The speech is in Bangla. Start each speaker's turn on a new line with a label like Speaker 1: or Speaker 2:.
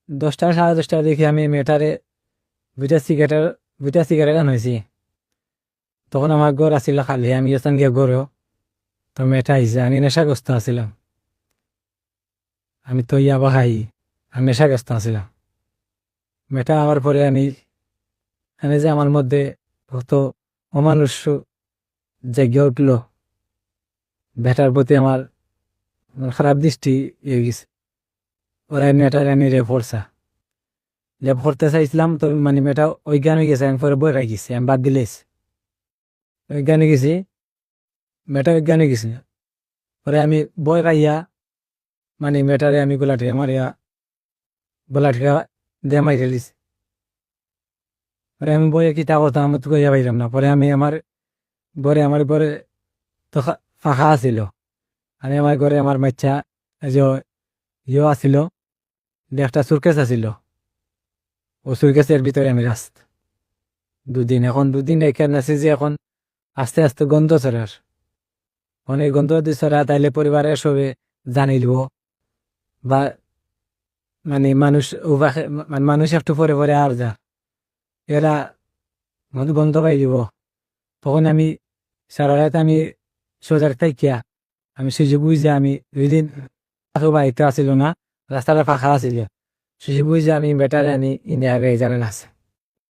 Speaker 1: 10টা 10:30 দেখি আমি মেয়েটারে দুইটা সিগারেট আনাইছি। তখন আমার ঘর আসিল খালি, আমি গেছিলাম গিয়ে ঘরেও। তো মেয়েটা আইসে, আমি নেশাগ্রস্ত আছিলাম। আমি তো ইয়াবা খাই, আমি নেশাগ্রস্ত আছিলাম। মেয়েটা আমার পরে আমি যে আমার মধ্যে কত অমানুষ জেগে উঠলো। বেটার প্রতি আমার খারাপ দৃষ্টি ইয়ে গেছে। ওরা মেয়েটার আমি রেপ করতে চাইছিলাম, তো মানে মেয়েটা অজ্ঞান হয়ে গেছে। আমি পরে বই রাখিছি, আমি বাদ দিলেস অজ্ঞান হয়ে গেছি। মেয়েটা অজ্ঞান হয়ে গেছে। পরে আমি বই রাইয়া মানে মেয়েটারে আমি গোলাটি দিয়ে মাই ফেলিস। পরে আমি বইয়ে কিতা কথা আমি তো কইয়া পাইলাম না। পরে আমি আমার ঘরে তো ফাঁকা আছিল। আমি আমার ঘরে আমার বাচ্চা যে ইয়ে আছিল, একটা সুরকেস আছিল। ও সুরকেসের ভিতরে আমি এখন 2 দিন এখানে আছে যে এখন আস্তে আস্তে গন্ধ ছড়ার। অনেক গন্ধ যদি ছড়া তাইলে পরিবারের সবে জানিল, বা মানে মানুষ একটু পরে পরে আর যা এরা গন্ধ পাই দিব। তখন আমি সারা রাত আমি সোজার থাইকিয়া আমি সুযোগ বুঝে আমি 2 দিন বাড়িতে আসিল না, রাস্তাটা ফাঁকা আছিল। সুযোগ বুঝে আমি বেটারে আনি ইন্ডিয়া জানেন আছে।